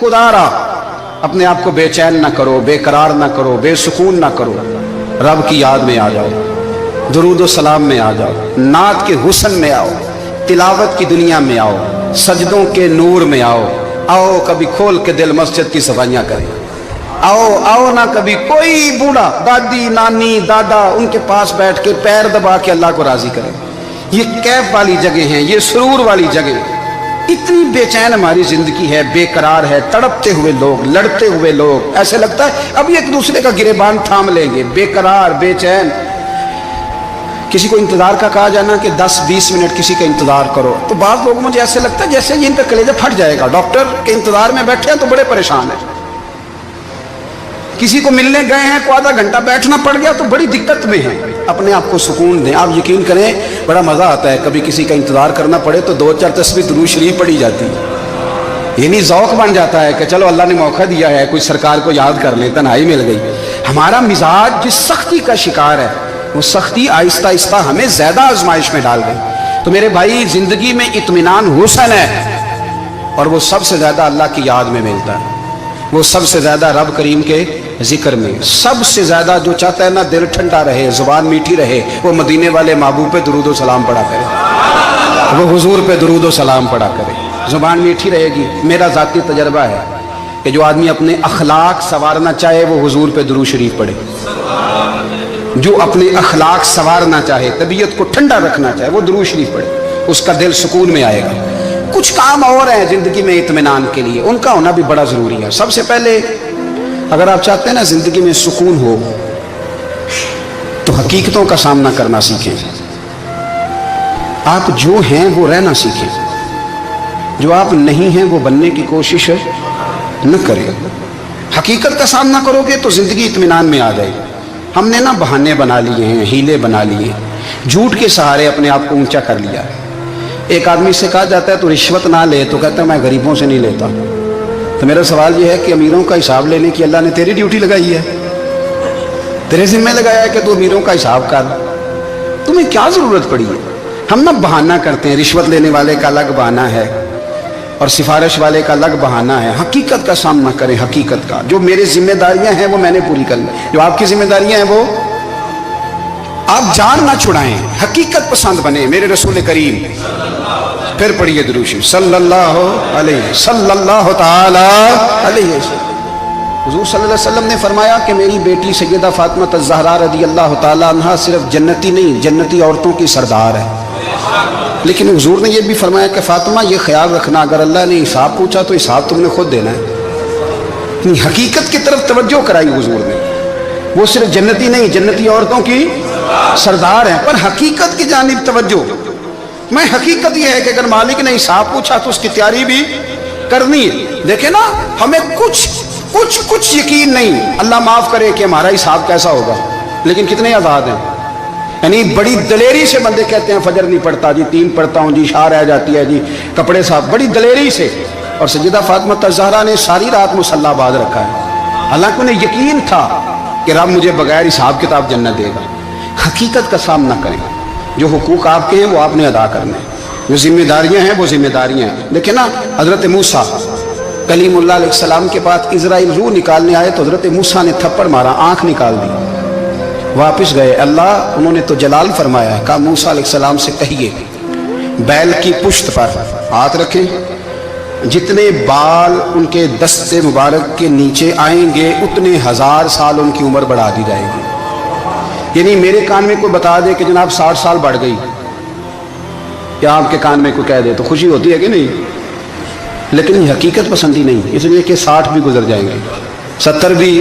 खुदारा अपने आप को बेचैन ना करो, बेकरार ना करो, बेसुकून ना करो, रब की याद में आ जाओ, दुरूद सलाम में आ जाओ, नात के हुस्न में आओ, तिलावत की दुनिया में आओ, सजदों के नूर में आओ। आओ कभी खोल के दिल मस्जिद की सफाइयाँ करें। आओ आओ ना कभी कोई बूढ़ा, दादी नानी दादा उनके पास बैठ के पैर दबा के अल्लाह को राजी करें। ये कैफ वाली जगह है, ये सुरूर वाली जगह। इतनी बेचैन हमारी जिंदगी है, बेकरार है, तड़पते हुए लोग, लड़ते हुए लोग, ऐसे लगता है अभी एक दूसरे का गिरेबान थाम लेंगे। बेकरार बेचैन। किसी को इंतजार का कहा जाना कि 10-20 मिनट किसी का इंतजार करो, तो बाद लोगों मुझे ऐसे लगता है जैसे ये इनका कलेजा फट जाएगा। डॉक्टर के इंतजार में बैठे हैं तो बड़े परेशान है। किसी को मिलने गए हैं, को आधा घंटा बैठना पड़ गया तो बड़ी दिक्कत में है। अपने आप को सुकून दें। आप यकीन करें बड़ा मजा आता है, कभी किसी का इंतजार करना पड़े तो 2-4 तस्बीह दुरूद शरीफ पढ़ी जाती है। यानी ज़ौक़ बन जाता है कि चलो अल्लाह ने मौका दिया है, कुछ सरकार को याद कर लें, तन्हाई मिल गई। हमारा मिजाज जिस सख्ती का शिकार है, वो सख्ती आहिस्ता आहिस्ता हमें ज्यादा आजमाइश में डाल गई। तो मेरे भाई, जिंदगी में इत्मीनान हुस्न है और वो सबसे ज्यादा अल्लाह की याद में मिलता है, वो सबसे ज्यादा रब करीम के जिक्र में। सबसे ज्यादा जो चाहता है ना दिल ठंडा रहे, जुबान मीठी रहे, वो मदीने वाले महबूब पे दुरूद व सलाम पढ़ा करे, वो हुजूर पे दुरूद व सलाम पढ़ा करे, जुबान मीठी रहेगी। मेरा जाती तजर्बा है कि जो आदमी अपने अखलाक संवारना चाहे वो हुजूर पे दुरूद शरीफ पढ़े। जो अपने अखलाक संवारना चाहे, तबीयत को ठंडा रखना चाहे, वो दुरूद शरीफ पढ़े, उसका दिल सुकून में आएगा। कुछ काम और हैं जिंदगी में इत्मीनान के लिए, उनका होना भी बड़ा जरूरी है। सबसे पहले अगर आप चाहते हैं ना जिंदगी में सुकून हो, तो हकीकतों का सामना करना सीखें। आप जो हैं वो रहना सीखें, जो आप नहीं हैं वो बनने की कोशिश न करें। हकीकत का सामना करोगे तो जिंदगी इत्मीनान में आ जाएगी। हमने ना बहाने बना लिए हैं, हीले बना लिए, झूठ के सहारे अपने आप को ऊंचा कर लिया है। एक आदमी से कहा जाता है तो रिश्वत ना ले, तो कहता है मैं गरीबों से नहीं लेता। तो मेरा सवाल यह है कि अमीरों का हिसाब लेने की अल्लाह ने तेरी ड्यूटी लगाई है, तेरे जिम्मे लगाया है कि तू अमीरों का हिसाब कर। तुम्हें क्या जरूरत पड़ी है? हम ना बहाना करते हैं, रिश्वत लेने वाले का अलग बहाना है और सिफारिश वाले का अलग बहाना है। हकीकत का सामना करें, हकीकत का। जो मेरी जिम्मेदारियां हैं वो मैंने पूरी कर ली, जो आपकी जिम्मेदारियां हैं वो आप जान ना छुड़ाएं, हकीकत पसंद बने। मेरे रसूल करीम, फिर पढ़िए दुरूद शरीफ, सल्लल्लाहु ताला अलैहि वसल्लम। हुजूर सल्लल्लाहु अलैहि वसल्लम ने फरमाया कि मेरी बेटी सैयदा फातिमा ज़हरा रज़ियल्लाहु ताला अन्हा सिर्फ जन्नती नहीं, जन्नती औरतों की सरदार है। लेकिन हुजूर ने यह भी फरमाया कि फातिमा ये ख्याल रखना, अगर अल्लाह ने हिसाब पूछा तो हिसाब तुमने खुद देना है। हकीकत की तरफ तवज्जो कराई हुजूर ने। वो सिर्फ जन्नती नहीं, जन्नती औरतों की सरदार है, पर हकीकत की जानिब तवज्जो। मैं हकीकत यह है कि अगर मालिक ने हिसाब पूछा तो उसकी तैयारी भी करनी है। देखे ना, हमें कुछ यकीन नहीं, अल्लाह माफ करे कि हमारा हिसाब कैसा होगा, लेकिन कितने आजाद हैं। यानी बड़ी दलेरी से बंदे कहते हैं फजर नहीं पढ़ता जी, 3 पढ़ता हूँ जी, शाह रह जाती है जी, कपड़े साफ, बड़ी दलेरी से। और सैयदा फातिमा ज़हरा ने सारी रात मुसल्ला बांध रखा है, हालांकि उन्हें यकीन था कि रब मुझे बगैर हिसाब किताब जन्नत देगा। हकीकत का सामना करें, जो हुकूक आपके हैं वो आपने अदा करने हैं, जो जिम्मेदारियां हैं वो जिम्मेदारियां हैं। देखिए ना, हजरत मूसा कलीमुल्लाह अलैहिस्सलाम के पास इजराइल रूह निकालने आए तो हजरत मूसा ने थप्पड़ मारा, आंख निकाल दी, वापस गए। अल्लाह उन्होंने तो जलाल फरमाया, कहा मूसा अलैहिस्सलाम से कहिए बैल की पुश्त पर हाथ रखें, जितने बाल उनके दस्ते मुबारक के नीचे आएंगे उतने 1000 साल उनकी उम्र बढ़ा दी जाएगी। यानी मेरे कान में कोई बता दे कि जनाब 60 साल बढ़ गई, या आपके कान में कोई कह दे तो खुशी होती है कि नहीं? लेकिन ये हकीकत पसंदी नहीं, इसलिए कि 60 भी गुजर जाएंगे, 70 भी,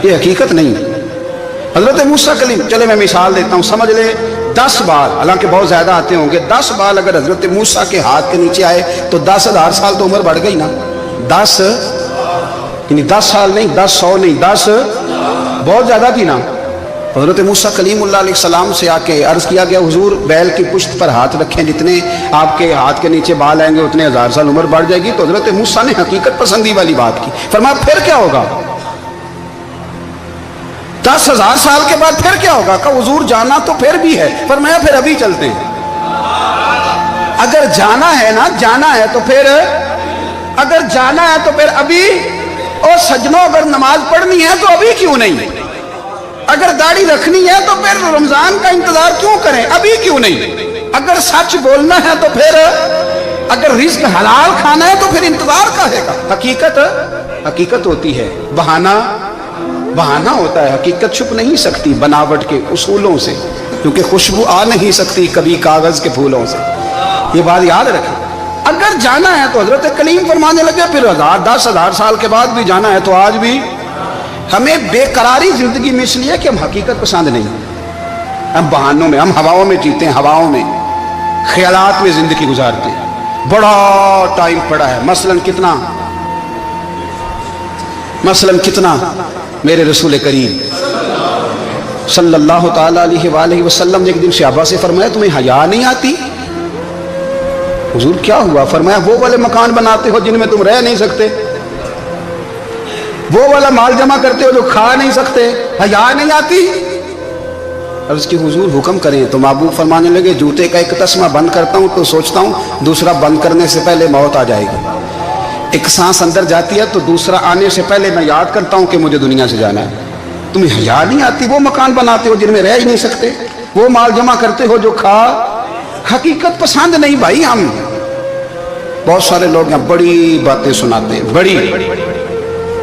ये हकीकत नहीं। हजरत मूसा कलीम, चले मैं मिसाल देता हूँ, समझ ले 10 बाल, हालांकि बहुत ज्यादा आते होंगे, 10 बाल अगर हजरत मूसा के हाथ के नीचे आए तो 10,000 साल तो उम्र बढ़ गई ना। 10 साल नहीं, 10 नहीं, 10 बहुत ज्यादा थी ना। हजरत मूसा कलीमुल्लाह अलैहिस्सलाम से आके अर्ज किया गया, हुजूर बैल की पुश्त पर हाथ रखें, जितने आपके हाथ के नीचे बाल आएंगे उतने 1000 साल उम्र बढ़ जाएगी। तो हजरत मूसा ने हकीकत पसंदी वाली बात की, फरमाया फिर क्या होगा? 10,000 साल के बाद फिर क्या होगा? कहा हुजूर जाना तो फिर भी है, फरमाया फिर अभी चलते हैं। अगर जाना है ना, जाना है तो फिर اگر جانا ہے تو پھر ابھی، اور سجنوں اگر نماز پڑھنی ہے تو ابھی کیوں نہیں؟ اگر داڑھی رکھنی ہے تو پھر رمضان کا انتظار کیوں کریں؟ ابھی کیوں نہیں؟ اگر سچ بولنا ہے تو پھر، اگر رزق حلال کھانا ہے تو پھر انتظار کاہے کا؟ حقیقت ہوتی ہے، بہانہ ہوتا ہے، حقیقت چھپ نہیں سکتی بناوٹ کے اصولوں سے، کیونکہ خوشبو آ نہیں سکتی کبھی کاغذ کے پھولوں سے، یہ بات یاد رکھیں۔ اگر جانا ہے تو حضرت کلیم فرمانے لگے پھر 10,000 سال کے بعد بھی جانا ہے تو آج بھی ہمیں بے قراری زندگی میں اس لیے کہ ہم حقیقت پسند نہیں، ہم بہانوں میں، ہم ہواؤں میں جیتے ہیں، ہواؤں میں، خیالات میں زندگی گزارتے ہیں۔ بڑا ٹائم پڑا ہے، مثلاً کتنا میرے رسول کریم صلی اللہ تعالیٰ علیہ وآلہ وسلم نے ایک دن صحابہ سے فرمایا تمہیں حیا نہیں آتی؟ حضور کیا ہوا؟ فرمایا وہ والے مکان بناتے ہو جن میں تم رہ نہیں سکتے، وہ والا مال جمع کرتے ہو جو کھا نہیں سکتے، حیا نہیں آتی؟ عرض کی حضور حکم کریں تو محبوب فرمانے لگے جوتے کا ایک تسمہ بند کرتا ہوں تو سوچتا ہوں دوسرا بند کرنے سے پہلے موت آ جائے گی، ایک سانس اندر جاتی ہے تو دوسرا آنے سے پہلے میں یاد کرتا ہوں کہ مجھے دنیا سے جانا ہے۔ تمہیں حیا نہیں آتی؟ وہ مکان بناتے ہو جن میں رہ ہی نہیں سکتے، وہ مال جمع کرتے ہو جو کھا، حقیقت پسند نہیں بھائی ہم۔ بہت سارے لوگ ہیں بڑی باتیں سناتے ہیں، بڑی،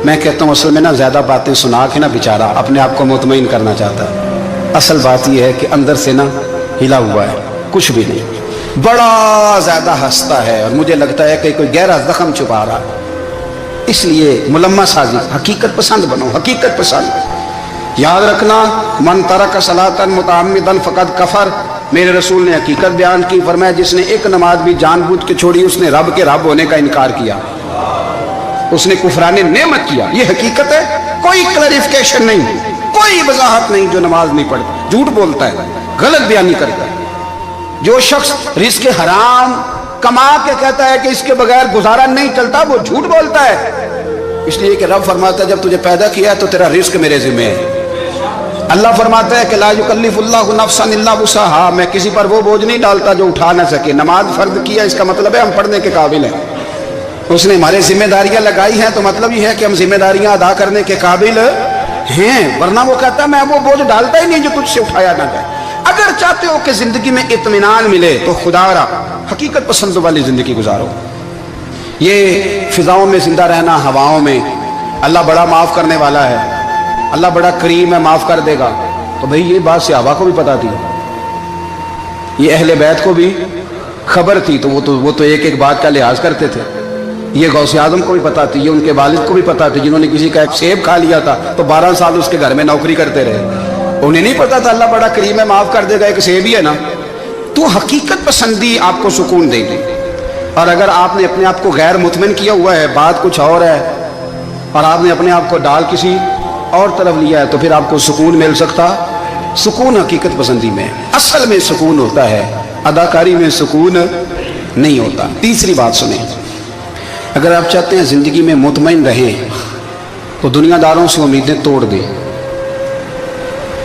میں کہتا ہوں اصل میں نا زیادہ باتیں سنا کے نا بیچارہ اپنے آپ کو مطمئن کرنا چاہتا ہے، اصل بات یہ ہے کہ اندر سے نا ہلا ہوا ہے، کچھ بھی نہیں، بڑا زیادہ ہنستا ہے اور مجھے لگتا ہے کہ کوئی گہرا زخم چھپا رہا ہے۔ اس لیے ملمہ سازی، حقیقت پسند بنو، حقیقت پسند۔ یاد رکھنا من ترک صلاۃ متعمدا فقد کفر، میرے رسول نے حقیقت بیان کی، فرمایا جس نے ایک نماز بھی جان بوجھ کے چھوڑی اس نے رب کے رب ہونے کا انکار کیا، اس نے کفران نعمت کیا۔ یہ حقیقت ہے، کوئی کلیریفیکیشن نہیں، کوئی وضاحت نہیں۔ جو نماز نہیں پڑھتا جھوٹ بولتا ہے، غلط بیانی کرتا ہے۔ جو شخص رزق حرام کما کے کہتا ہے کہ اس کے بغیر گزارا نہیں چلتا، وہ جھوٹ بولتا ہے، اس لیے کہ رب فرماتا ہے جب تجھے پیدا کیا ہے تو تیرا رزق میرے ذمہ ہے۔ اللہ فرماتا ہے کہ لا یکلف اللہ نفسا الا وسعها، میں کسی پر وہ بوجھ نہیں ڈالتا جو اٹھا نہ سکے۔ نماز فرض کیا اس کا مطلب ہے ہم پڑھنے کے قابل ہیں، اس نے ہمارے ذمہ داریاں لگائی ہیں تو مطلب یہ ہے کہ ہم ذمہ داریاں ادا کرنے کے قابل ہیں، ورنہ وہ کہتا ہے میں وہ بوجھ ڈالتا ہی نہیں جو تجھ سے اٹھایا نہ جائے۔ اگر چاہتے ہو کہ زندگی میں اطمینان ملے تو خدا را حقیقت پسند والی زندگی گزارو۔ یہ فضاؤں میں زندہ رہنا، ہواؤں میں، اللہ بڑا معاف کرنے والا ہے، اللہ بڑا کریم ہے، معاف کر دے گا، تو بھئی یہ بات صحابہ کو بھی پتا تھی، یہ اہل بیت کو بھی خبر تھی، تو وہ تو ایک ایک بات کا لحاظ کرتے تھے۔ یہ غوث اعظم کو بھی پتا تھی، یہ ان کے والد کو بھی پتا تھی، جنہوں نے کسی کا ایک سیب کھا لیا تھا تو 12 سال اس کے گھر میں نوکری کرتے رہے، انہیں نہیں پتا تھا اللہ بڑا کریم ہے، معاف کر دے گا، ایک سیب ہی ہے نا۔ تو حقیقت پسندی آپ کو سکون دے گی، اور اگر آپ نے اپنے آپ کو غیر مطمئن کیا ہوا ہے، بات کچھ اور ہے، اور آپ نے اپنے آپ کو ڈال کسی اور طرف لیا ہے، تو پھر آپ کو سکون مل سکتا؟ سکون حقیقت پسندی میں، اصل میں سکون ہوتا ہے، اداکاری میں سکون نہیں ہوتا۔ تیسری بات سنیں، اگر آپ چاہتے ہیں زندگی میں مطمئن رہیں تو دنیا داروں سے امیدیں توڑ دیں،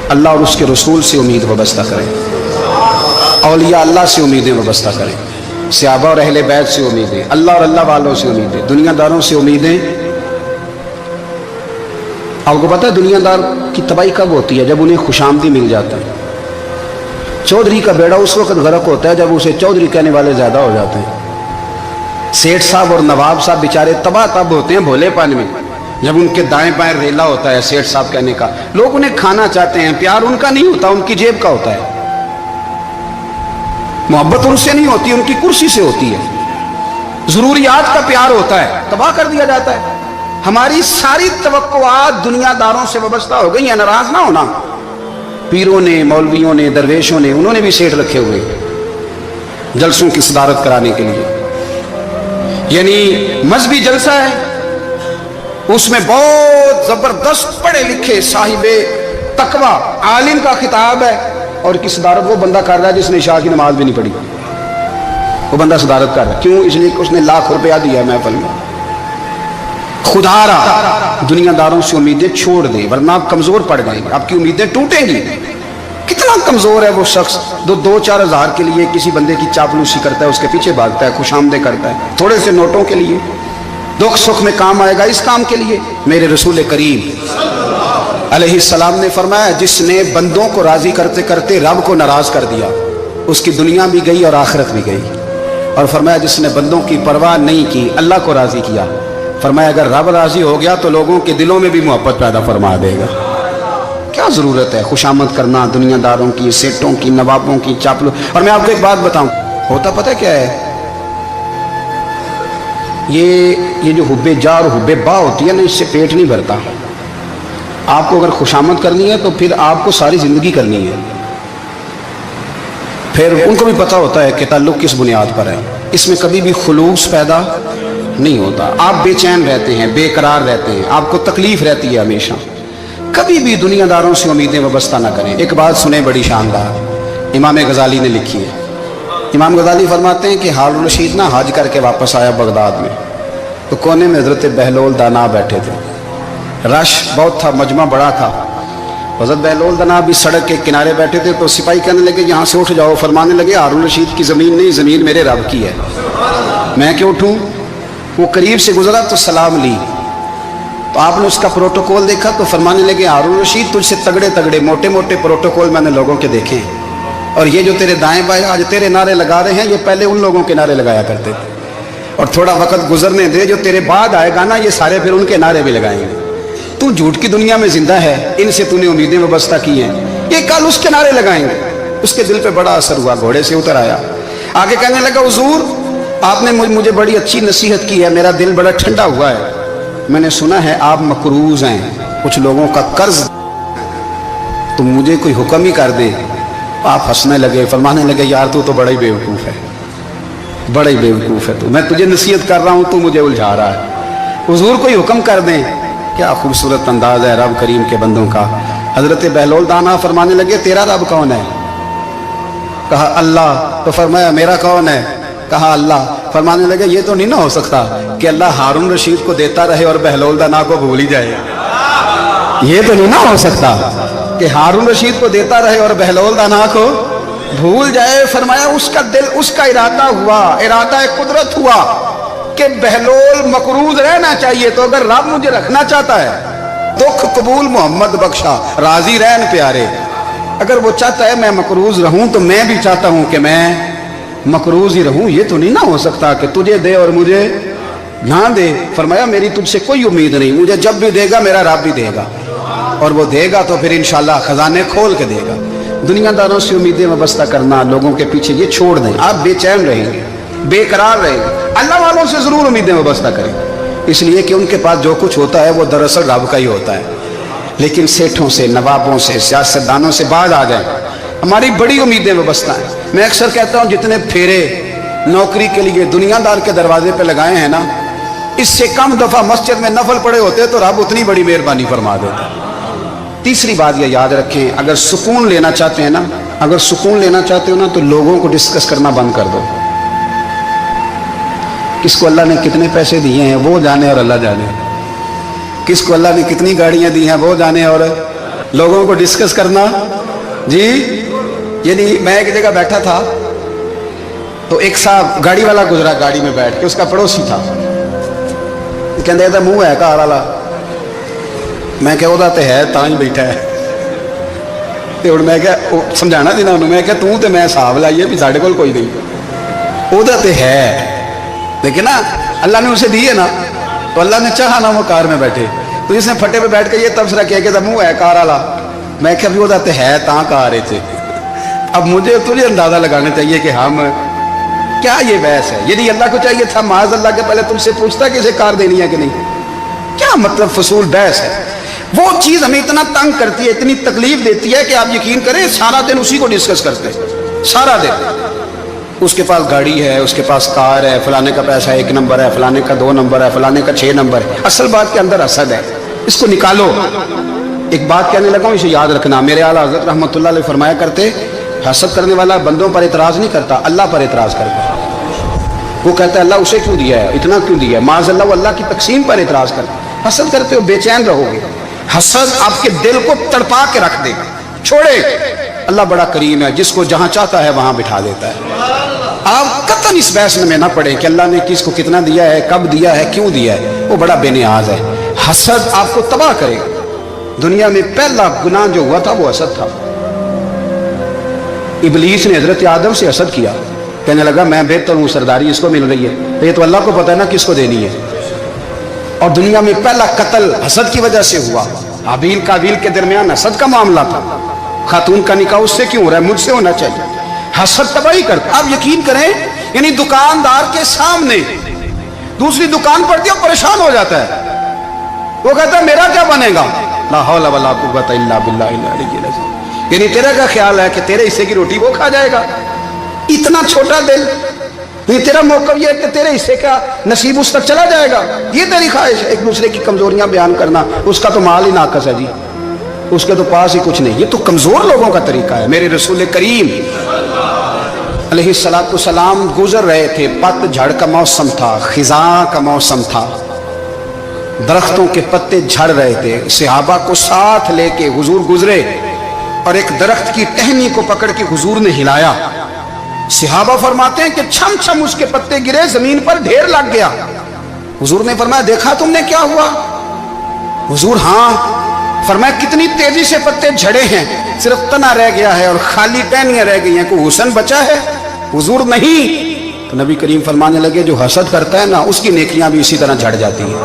اللہ اور اس کے رسول سے امید وابستہ کریں، اولیاء اللہ سے امیدیں وابستہ کریں، صحابہ اور اہل بیت سے امیدیں، اللہ اور اللہ والوں سے امیدیں، دنیا داروں سے امیدیں۔ آپ کو پتہ ہے دنیا دار کی تباہی کب ہوتی ہے؟ جب انہیں خوش آمدی مل جاتا ہے۔ چودھری کا بیڑا اس وقت غرق ہوتا ہے جب اسے چودھری کہنے والے زیادہ ہو جاتے ہیں۔ سیٹھ صاحب اور نواب صاحب بیچارے تباہ تب ہوتے ہیں بھولے پن میں، جب ان کے دائیں بائیں ریلا ہوتا ہے سیٹھ صاحب کہنے کا، لوگ انہیں کھانا چاہتے ہیں، پیار ان کا نہیں ہوتا، ان کی جیب کا ہوتا ہے، محبت ان سے نہیں ہوتی، ان کی کرسی سے ہوتی ہے، ضروریات کا پیار ہوتا ہے، تباہ کر دیا جاتا ہے۔ ہماری ساری توقعات دنیا داروں سے وابستہ ہو گئی ہیں، ناراض نہ ہونا۔ پیروں نے، مولویوں نے، درویشوں نے، انہوں نے بھی سیٹ رکھے ہوئے جلسوں کی صدارت کرانے کے لیے، یعنی مذہبی جلسہ ہے، اس میں بہت زبردست پڑھے لکھے صاحب تقوی عالم کا خطاب ہے، اور کی صدارت وہ بندہ کر رہا ہے جس نے عشاء کی نماز بھی نہیں پڑھی، وہ بندہ صدارت کر رہا ہے، کیوں؟ اس لیے کہ اس نے لاکھ روپیہ دیا ہے محفل میں۔ خدا را دنیا داروں سے امیدیں چھوڑ دیں، ورنہ آپ کمزور پڑ جائیں گے، آپ کی امیدیں ٹوٹیں گی۔ کتنا کمزور ہے وہ شخص جو 2-4 ہزار کے لیے کسی بندے کی چاپلوسی کرتا ہے، اس کے پیچھے بھاگتا ہے، خوش آمدیں کرتا ہے، تھوڑے سے نوٹوں کے لیے، दुख सुख में काम आएगा, इस काम के लिए मेरे रसूल करीम अलैहिस्सलाम ने फरमाया, जिसने बंदों को राजी करते करते रब को नाराज कर दिया, उसकी दुनिया भी गई और आखिरत भी गई। और फरमाया, जिसने बंदों की परवाह नहीं की, अल्लाह को राजी किया, फरमाया अगर रब राजी हो गया तो लोगों के दिलों में भी मोहब्बत पैदा फरमा देगा। क्या जरूरत है खुशामद करना दुनियादारों की, सेठों की, नवाबों की, चापलों। और मैं आपको एक बात बताऊं, होता पता क्या है, ये जो हुब्बे जा और हुब्बे बा होती है ना, इससे पेट नहीं भरता। आपको अगर खुशामद करनी है तो फिर आपको सारी जिंदगी करनी है। फिर उनको भी पता होता है कि ताल्लुक किस बुनियाद पर है, इसमें कभी भी खुलूस पैदा नहीं होता। आप बेचैन रहते हैं, बेकरार रहते हैं, आपको तकलीफ रहती है हमेशा। कभी भी दुनियादारों से उम्मीदें वाबस्ता ना करें। एक बात सुने बड़ी शानदार, इमाम गजाली ने लिखी है। इमाम गजाली फरमाते हैं कि हारून रशीद ना हज करके वापस आया बगदाद में, तो कोने में हजरत बहलोल दाना बैठे थे। रश बहुत था, मजमा बड़ा था। हजरत बहलोल दाना भी सड़क के किनारे बैठे थे, तो सिपाही कहने लगे यहाँ से उठ जाओ। फरमाने लगे हारून रशीद की ज़मीन नहीं, ज़मीन मेरे रब की है, मैं क्यों उठूँ। वो करीब से गुजरा तो सलाम ली, तो आपने उसका प्रोटोकॉल देखा तो फरमाने लगे, हारून रशीद तुझसे तगड़े तगड़े मोटे मोटे प्रोटोकॉल मैंने लोगों के देखे हैं, और ये जो तेरे दाएं बाएं आज तेरे नारे लगा रहे हैं, ये पहले उन लोगों के नारे लगाया करते थे। और थोड़ा वक्त गुजरने दे, जो तेरे बाद आएगा ना, ये सारे फिर उनके नारे भी लगाएंगे। तू झूठ की दुनिया में जिंदा है, इनसे तूने उम्मीदें वाबस्ता की हैं, ये कल उसके नारे लगाएंगे। उसके दिल पे बड़ा असर हुआ, घोड़े से उतर आया, आगे कहने लगा, हुजूर आपने मुझे बड़ी अच्छी नसीहत की है, मेरा दिल बड़ा ठंडा हुआ है। मैंने सुना है आप मकरूज हैं, कुछ लोगों का कर्ज, तो मुझे कोई हुक्म ही कर दे। आप हंसने लगे, फरमाने लगे, यार तू तो बड़ा ही बेवकूफ़ है, बड़ा ही बेवकूफ़ है तू, मैं तुझे नसीहत कर रहा हूँ, तू मुझे उलझा रहा है। हुजूर कोई हुक्म कर दें। क्या खूबसूरत अंदाज है रब करीम के बंदों का। हजरत बहलोल दाना फरमाने लगे, तेरा रब कौन है? कहा अल्लाह। तो फरमाया मेरा कौन है? कहा अल्लाह। फरमाने लगे, ये तो नहीं ना हो सकता कि अल्लाह हारून रशीद को देता रहे और बहलोल दाना को भूल ही जाए। ये तो नहीं ना हो सकता कि हारून रशीद को देता रहे और बहलोल दाना को भूल जाए। फरमाया उसका दिल, उसका इरादा हुआ, इरादा कुदरत हुआ कि बहलोल मकरूज रहना चाहिए, तो अगर रब मुझे रखना चाहता है, दुख कबूल मोहम्मद बख्शा, राजी रहन प्यारे, अगर वो चाहता है मैं मकरूज रहूं, तो मैं भी चाहता हूं कि मैं मकरूज ही रहूं। ये तो नहीं ना हो सकता कि तुझे दे और मुझे ना दे। फरमाया मेरी तुझसे कोई उम्मीद नहीं, मुझे जब भी देगा मेरा रब भी देगा, और वो देगा तो फिर इंशाल्लाह खजाने खोल के देगा। दुनियादारों से उम्मीदें वाबस्ता करना, लोगों के पीछे, ये छोड़ दें। आप बेचैन रहेंगे, बेकरार रहेंगे। अल्लाह वालों से जरूर उम्मीदें वाबस्ता करें, इसलिए कि उनके पास जो कुछ होता है वो दरअसल रब का ही होता है। लेकिन सेठों से, नवाबों से, सियासतदानों से बाज आ जाए, हमारी बड़ी उम्मीदें वाबस्ता हैं। मैं अक्सर कहता हूँ, जितने फेरे नौकरी के लिए दुनियादार के दरवाजे पे लगाए हैं ना, इससे कम दफा मस्जिद में नफल पड़े होते तो रब उतनी बड़ी मेहरबानी फरमा देता। तीसरी बात ये याद रखें, अगर सुकून लेना चाहते हैं ना, अगर सुकून लेना चाहते हो ना, तो लोगों को डिस्कस करना बंद कर दो। किसको अल्लाह ने कितने पैसे दिए हैं वो जाने और अल्लाह जाने, किसको अल्लाह ने कितनी गाड़ियां दी हैं वो जाने, और लोगों को डिस्कस करना जी। यानी मैं एक जगह बैठा था, तो एक साहब गाड़ी वाला गुजरा, गाड़ी में बैठ के, उसका पड़ोसी था, कहते मुंह है कार वाला। मैं क्या ਉਹਦਾ ਤੇ ਹੈ ਤਾਂ ਹੀ ਬੈਠਾ ਹੈ, ਤੇ ਹੁਣ ਮੈਂ ਕਿਹਾ ਸਮਝਾਣਾ ਸੀ ਨਾ ਉਹਨੂੰ, ਮੈਂ ਕਿਹਾ ਤੂੰ ਤੇ ਮੈਂ ਹਿਸਾਬ ਲਾਈਏ ਵੀ ਸਾਡੇ ਕੋਲ ਕੋਈ नहीं, ਉਹਦਾ ਤੇ है, लेकिन ना अल्लाह ने उसे दिए ना, तो अल्लाह ने चाहा ना वो कार में बैठे, तो इसने फटे पे बैठ के ये तबसरा किया कि मुंह है कार वाला। मैं क्या भी ਉਹਦਾ ਤੇ है ਤਾਂ कार है। अब मुझे तुझे अंदाजा लगाना चाहिए कि हम क्या ये बहस है। यदि अल्लाह को चाहिए था माज अल्लाह के पहले तुमसे पूछता कि इसे कार देनी है कि नहीं। क्या मतलब फसूल बहस है। वो चीज हमें इतना तंग करती है, इतनी तकलीफ देती है कि आप यकीन करें सारा दिन उसी को डिस्कस करते हैं, सारा दिन। उसके पास गाड़ी है, उसके पास कार है, फलाने का पैसा 1 नंबर है, फलाने का 2 नंबर है, फलाने का 6 नंबर है। असल बात के अंदर हसद है, इसको निकालो। एक बात कहने लगा हूं, इसे याद रखना। मेरे आला हज़रत रहमतुल्लाह अलैह फरमाया करते, हसद करने वाला बंदों पर इतराज नहीं करता, अल्लाह पर इतराज करता। वो कहता है अल्लाह उसे क्यों दिया है, इतना क्यों दिया है, माज़ अल्लाह, वो अल्लाह की तकसीम पर इतराज करता। हसद करते हो बेचैन रहोगे, हसद आपके दिल को तड़पा के रख देगा। छोड़े, अल्लाह बड़ा करीम है, जिसको जहां चाहता है वहां बिठा देता है। آپ قطعاً اس بحث میں نہ پڑے کہ اللہ نے کس کو کتنا دیا ہے، کب دیا ہے، کیوں دیا ہے، وہ بڑا بے نیاز ہے۔ حسد آپ کو تباہ کرے گا۔ دنیا میں پہلا گناہ جو ہوا تھا وہ حسد تھا۔ ابلیس نے حضرت آدم سے حسد کیا، کہنے لگا میں بہتر ہوں، سرداری اس کو مل رہی ہے، یہ تو اللہ کو پتہ ہے نا کس کو دینی ہے۔ اور دنیا میں پہلا قتل حسد کی وجہ سے ہوا۔ حابیل قابیل کے درمیان حسد کا معاملہ تھا، خاتون کا نکاح اس سے کیوں ہو رہا ہے، مجھ سے ہونا چاہیے۔ حسد تباہی کرتا۔ آپ یقین کریں، یعنی دکاندار کے سامنے دوسری دکان پڑتی ہے اور پریشان ہو جاتا ہے، وہ کہتا ہے میرا کیا بنے گا، لا حول ولا قوت الا باللہ العلی العظیم، یعنی تیرا کیا خیال ہے کہ تیرے حصے کی روٹی وہ کھا جائے گا، اتنا چھوٹا دل، یہ تیرا موقف یہ ہے کہ تیرے حصے کا نصیب اس تک چلا جائے گا، یہ تیری خواہش ہے۔ ایک دوسرے کی کمزوریاں بیان کرنا، اس کا تو مال ہی ناقص ہے جی، اس کے تو پاس ہی کچھ نہیں، یہ تو کمزور لوگوں کا طریقہ ہے۔ میرے رسول کریم علیہ السلام گزر رہے تھے، پت جھڑ کا موسم تھا، خزاں کا موسم تھا، درختوں کے پتے جھڑ رہے تھے، صحابہ کو ساتھ لے کے حضور گزرے اور ایک درخت کی ٹہنی کو پکڑ کے حضور نے ہلایا۔ صحابہ فرماتے ہیں کہ چھم چھم اس کے پتے گرے، زمین پر ڈھیر لگ گیا۔ حضور نے فرمایا دیکھا تم نے کیا ہوا؟ حضور ہاں۔ فرمایا کتنی تیزی سے پتے جھڑے ہیں، صرف تنا رہ گیا ہے اور خالی ٹہنیاں رہ گئی ہیں، کوئی حسن بچا ہے؟ حضور نہیں۔ تو نبی کریم فرمانے لگے جو حسد کرتا ہے نا اس کی نیکیاں بھی اسی طرح جھڑ جاتی ہیں،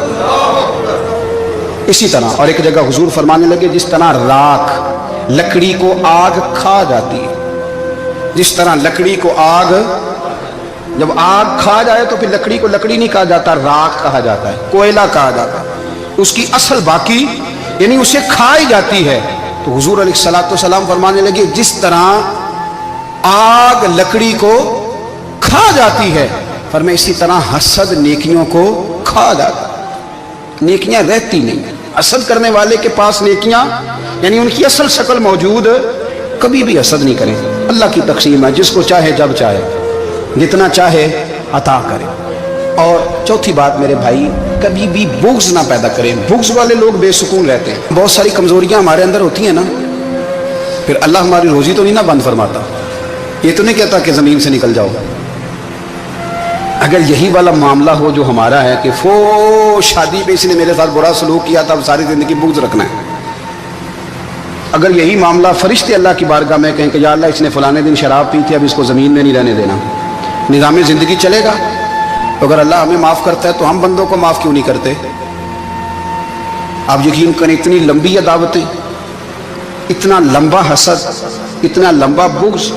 اسی طرح۔ اور ایک جگہ حضور فرمانے لگے جس طرح راکھ لکڑی کو آگ کھا جاتی ہے، جس طرح لکڑی کو آگ، جب آگ کھا جائے تو پھر لکڑی کو لکڑی نہیں کہا جاتا، راکھ کہا جاتا ہے، کوئلہ کہا جاتا ہے، اس کی اصل باقی یعنی اسے کھائی جاتی ہے۔ تو حضور علیہ السلام فرمانے لگے جس طرح آگ لکڑی کو کھا جاتی ہے، فرمایا اسی طرح حسد نیکیوں کو کھا جاتا ہے، نیکیاں رہتی نہیں۔ حسد کرنے والے کے پاس نیکیاں یعنی ان کی اصل شکل موجود، کبھی بھی حسد نہیں کریں۔ اللہ کی تقسیم ہے، جس کو چاہے جب چاہے جتنا چاہے عطا کرے۔ اور چوتھی بات میرے بھائی، کبھی بھی بغض نہ پیدا کریں۔ بغض والے لوگ بے سکون رہتے ہیں۔ بہت ساری کمزوریاں ہمارے اندر ہوتی ہیں نا، پھر اللہ ہماری روزی تو نہیں نہ بند فرماتا، یہ تو نہیں کہتا کہ زمین سے نکل جاؤ۔ اگر یہی والا معاملہ ہو جو ہمارا ہے کہ شادی پہ اس نے میرے ساتھ برا سلوک کیا تھا، اب ساری زندگی بغض رکھنا ہے، اگر یہی معاملہ فرشتے اللہ کی بارگاہ میں کہیں کہ یا اللہ اس نے فلانے دن شراب پی تھی، اب اس کو زمین میں نہیں رہنے دینا، نظام زندگی چلے گا؟ اگر اللہ ہمیں معاف کرتا ہے تو ہم بندوں کو معاف کیوں نہیں کرتے؟ آپ یقین کریں اتنی لمبی عداوتیں، اتنا لمبا حسد، اتنا لمبا بغض،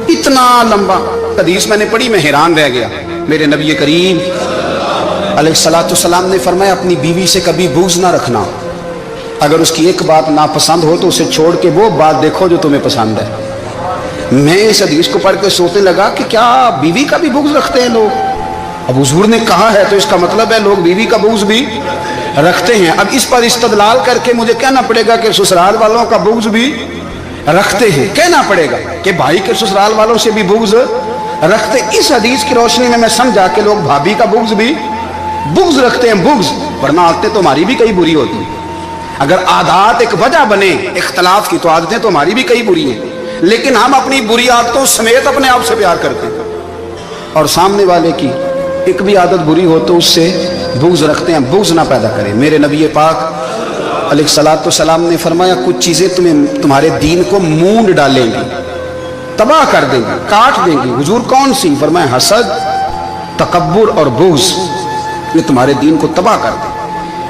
اتنا لمبا۔ حدیث میں نے پڑھی، میں حیران رہ گیا۔ میرے نبی کریم علیہ السلام نے فرمایا اپنی بیوی سے کبھی بغض نہ رکھنا، اگر اس کی ایک بات ناپسند ہو تو اسے چھوڑ کے وہ بات دیکھو جو تمہیں پسند ہے۔ میں اس حدیث کو پڑھ کے سوچنے لگا کہ کیا بیوی کا بھی بغض رکھتے ہیں لوگ؟ اب حضور نے کہا ہے تو اس کا مطلب ہے لوگ بیوی کا بغض بھی رکھتے ہیں۔ اب اس پر استدلال کر کے مجھے کہنا پڑے گا کہ سسرال والوں کا بغض بھی رکھتے ہیں، کہنا پڑے گا کہ بھائی کے سسرال والوں سے بھی بغض رکھتے۔ اس حدیث کی روشنی میں سمجھا کہ لوگ بھابھی کا بغض رکھتے ہیں، بغض، ورنہ عادتیں تو ہماری بھی کئی بری ہوتی ہیں۔ اگر عادات ایک وجہ بنے اختلاف کی تو عادتیں تو ہماری بھی کئی بری ہیں، لیکن ہم اپنی بری عادتوں سمیت اپنے آپ سے پیار کرتے ہیں، اور سامنے والے کی ایک بھی عادت بری ہو تو اس سے بغض رکھتے ہیں۔ بغض نہ پیدا کریں۔ میرے نبی پاک علیہ السلام نے فرمایا کچھ چیزیں تمہارے دین کو مونڈ ڈالیں گی، تباہ کر دیں گی، کاٹ دیں گی۔ حضور کون سی؟ فرمایا حسد، تکبر اور بغض، یہ تمہارے دین کو تباہ کر دیں۔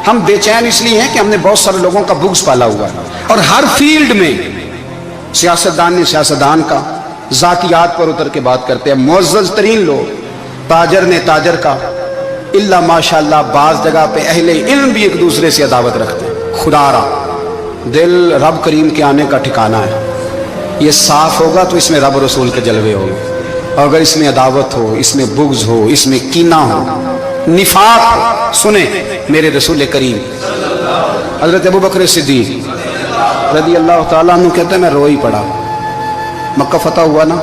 ہم بے چین اس لیے ہیں کہ ہم نے بہت سارے لوگوں کا بغض پالا ہوا ہے، اور ہر فیلڈ میں سیاستدان نے سیاستدان کا، ذاتیات پر اتر کے بات کرتے ہیں، معزز ترین لوگ، تاجر نے تاجر کا، الا ماشاءاللہ بعض جگہ پہ اہل علم بھی ایک دوسرے سے عداوت رکھتے ہیں۔ خدا را دل رب کریم کے آنے کا ٹھکانہ ہے، یہ صاف ہوگا تو اس میں رب رسول کے جلوے ہوں گے، اور اگر اس میں عداوت ہو، اس میں بغض ہو، اس میں کینہ ہو، نفاق ہو، سنیں میرے رسول کریم حضرت ابو بکر صدیق رضی اللہ تعالیٰ عنہ کہتے ہیں میں رو ہی پڑا۔ مکہ فتح ہوا نا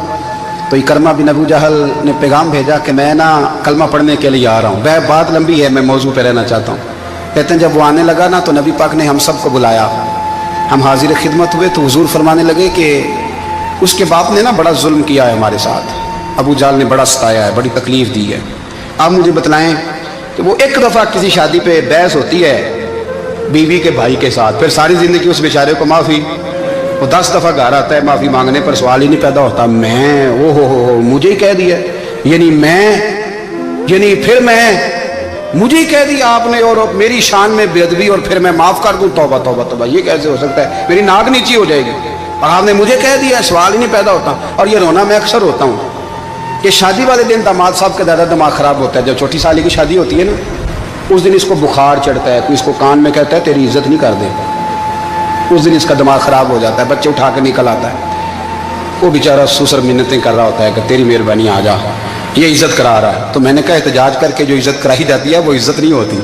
تو اکرمہ بن ابو جہل نے پیغام بھیجا کہ میں نا کلمہ پڑھنے کے لیے آ رہا ہوں۔ بات لمبی ہے، میں موضوع پہ رہنا چاہتا ہوں۔ کہتے ہیں جب وہ آنے لگا نا تو نبی پاک نے ہم سب کو بلایا، ہم حاضر خدمت ہوئے تو حضور فرمانے لگے کہ اس کے باپ نے نا بڑا ظلم کیا ہے ہمارے ساتھ، अबू जाल ने बड़ा सताया है, बड़ी तकलीफ दी है। आप मुझे बतलाएं कि वो एक दफ़ा किसी शादी पे बहस होती है बीवी के भाई के साथ, फिर सारी ज़िंदगी उस बेचारे को माफ़ी, वो 10 दफ़ा घर आता है माफ़ी मांगने पर सवाल ही नहीं पैदा होता, मैं ओ हो मुझे ही कह दिया, यानी फिर मैं मुझे ही कह दिया आपने और मेरी शान में बेअदबी और फिर मैं माफ़ कर दूँ, तौबा तौबा तौबा, ये कैसे हो सकता है, मेरी नाक नीची हो जाएगी और आपने मुझे कह दिया, सवाल ही नहीं पैदा होता। और ये रोना मैं अक्सर होता हूँ कि शादी वाले दिन दामाद साहब का ज़्यादा दिमाग ख़राब होता है। जब छोटी साली की शादी होती है ना, उस दिन इसको बुखार चढ़ता है, कोई इसको कान में कहता है तेरी इज्जत नहीं कर दे, उस दिन इसका दिमाग ख़राब हो जाता है, बच्चे उठा के निकल आता है, वो बेचारा सुसर मिन्नतें कर रहा होता है कि तेरी मेहरबानी आ जा, ये इज्जत करा रहा है। तो मैंने कहा एहतजाज करके जो इज्जत कराई जाती है वो इज्जत नहीं होती।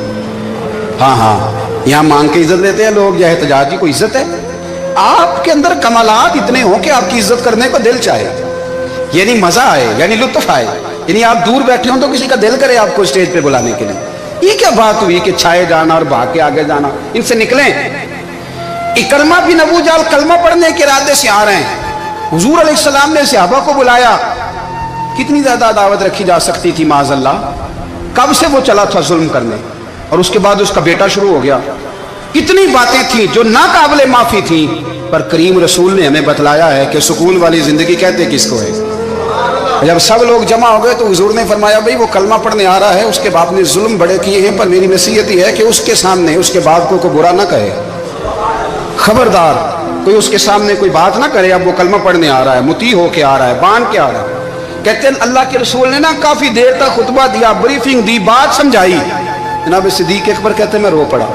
हाँ, यहाँ मांग के इज्जत देते हैं लोग, या एहतजाज की कोई इज्जत है? आपके अंदर कमालात इतने हों कि आपकी इज्जत करने को दिल चाहे, यानी मजा आए, यानी लुत्फ आए, यानी आप दूर बैठे हो तो किसी का दिल करे आपको स्टेज पे बुलाने के लिए। ये क्या बात हुई कि छाए जाना और भाग के आगे जाना, इनसे निकलें। इकरमा बिन अबू जाल कलमा पढ़ने के इरादे से आ रहे हैं, हुजूर अलैहिस्सलाम ने सहाबा को बुलाया, कितनी ज्यादा दावत रखी जा सकती थी माज़अल्लाह, कब से वो चला था जुल्म करने, और उसके बाद उसका बेटा शुरू हो गया। कितनी बातें थी जो ना काबिल माफी थी, पर करीम रसूल ने हमें बतलाया है कि सुकून वाली जिंदगी कहते किसको है। जब सब लोग जमा हो गए तो हुजूर ने फरमाया भाई वो कलमा पढ़ने आ रहा है, उसके बाप ने जुल्म बड़े किए हैं, पर मेरी नसीहत ही है कि उसके सामने उसके बाप को बुरा ना कहे, खबरदार कोई उसके सामने कोई बात ना करे। अब वो कलमा पढ़ने आ रहा है, मुती होके आ रहा है, बांध के आ रहा है। कहते हैं अल्लाह के रसूल ने ना काफी देर तक खुतबा दिया, ब्रीफिंग दी, बात समझाई। जनाब सिद्दीक अकबर कहते मैं रो पड़ा।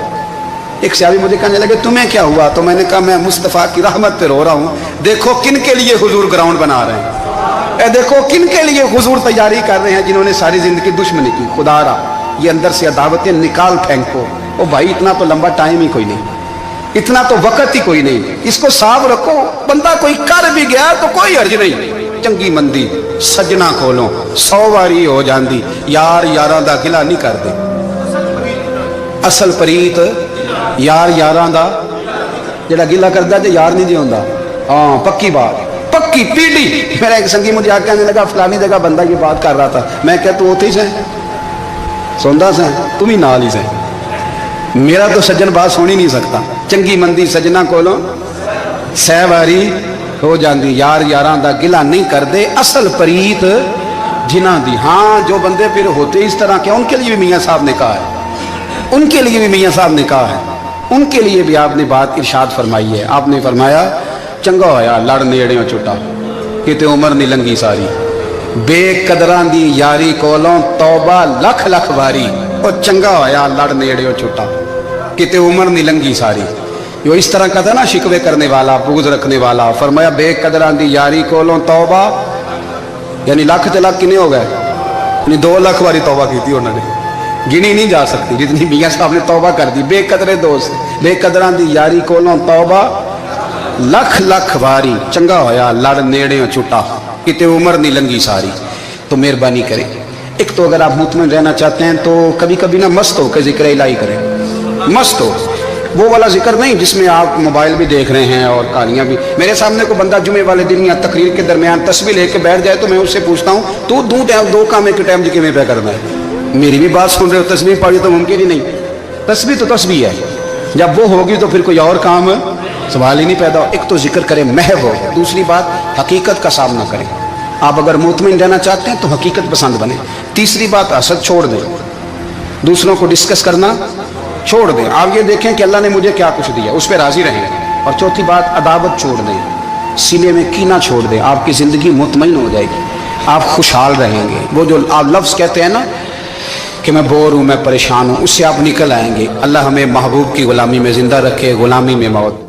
एक सहाबी मुझे कहने लगे तुम्हें क्या हुआ, तो मैंने कहा मैं मुस्तफ़ा की रहमत पे रो रहा हूँ, देखो किन के लिए हुजूर ग्राउंड बना रहे हैं, देखो किन के लिए हुजूर तैयारी कर रहे हैं, जिन्होंने सारी जिंदगी दुश्मनी की। खुदारा ये अंदर से अदावतें निकाल फेंको। ओ भाई इतना तो लंबा टाइम ही कोई नहीं, इतना तो वक्त ही कोई नहीं, इसको साफ रखो। बंदा कोई कर भी गया तो कोई अर्ज नहीं। चंगी मंदी सजना खोलो 100 वारी हो जाती, यार यारां दा गिला नहीं करते। असल परीत यार यारां दा जेड़ा गिला करता जे यार नहीं जिंदा। हाँ पक्की बात, पक्की पीढ़ी। मेरा एक संगी मुझे आके कहने लगा फलानी जगह बंदा ये बात कर रहा था, मैं क्या तू उथे ही से सुनदा से, तुम ही नाल ही से, मेरा तो सज्जन बात सुन ही नहीं सकता। चंगी मंदी सजना कोलों 100 वारी हो जाती, यार यारां दा गिला नहीं करते। असल परीत जिन्हां दी। हाँ जो बंदे फिर होते इस तरह के, उनके लिए भी मियाँ साहब ने कहा है, उनके लिए भी मियाँ साहब ने कहा है, उनके लिए भी आपने बात इरशाद फरमाई है। आपने फरमाया चंगा होया लड़ नेड़ियों छुटा, किते उम्र नहीं लंगी सारी, बेकदरां दी यारी कोलों तौबा लख लख वारी। और चंगा होया लड़ नेड़ियों छुटा, किते उम्र नहीं लंगी सारी। यो इस तरह का था ना, शिकवे करने वाला, बुग़्ज़ रखने वाला। फरमाया बेकदरां दी यारी कोलों तौबा, यानी लख ते लख किने हो गए, यानी 2 लाख वारी तौबा की थी उन्होंने, गिनी नहीं जा सकती जितनी मियाँ साहब ने तौबा कर दी। बेकदरे दोस्त बेकदरां दी यारी कोलों तौबा लख लख वारी, चंगा होया लड़ नेड़े छुटा, किते उम्र नहीं लंगी सारी। तो मेहरबानी करें, एक तो अगर आप मुतमईन रहना चाहते हैं तो कभी कभी ना मस्त हो के जिक्र इलाही करें। मस्त हो, वो वाला जिक्र नहीं जिसमें आप मोबाइल भी देख रहे हैं और कहानियाँ भी। मेरे सामने को बंदा जुमे वाले दिन या तकरीर के दरमियान तस्बीह लेके बैठ जाए तो मैं उससे पूछता हूँ तू 2 काम एक टाइम जी किमें पे करना है। मेरी भी बात सुन रहे हो, तस्बीह पढ़ी तो मुमकिन ही नहीं। तस्बीह तो तस्बीह है, जब वो होगी तो फिर कोई और काम सवाल ही नहीं पैदा हो। एक तो जिक्र करें महव हो, दूसरी बात हकीकत का सामना करें। आप अगर मुतमईन रहना चाहते हैं तो हकीकत पसंद बने। तीसरी बात हसद छोड़ दें, दूसरों को डिस्कस करना छोड़ दें। आप ये देखें कि अल्लाह ने मुझे क्या कुछ दिया, उस पर राजी रहें। और चौथी बात अदावत छोड़ दें, सीने में कीना छोड़ दें। आपकी ज़िंदगी मुतमईन हो जाएगी, आप खुशहाल रहेंगे। वो जो आप लफ्ज़ कहते हैं ना कि मैं बोर हूँ, मैं परेशान हूँ, उससे आप निकल आएंगे। अल्लाह हमें महबूब की ग़ुलामी में ज़िंदा रखे, ग़ुलामी में मौत।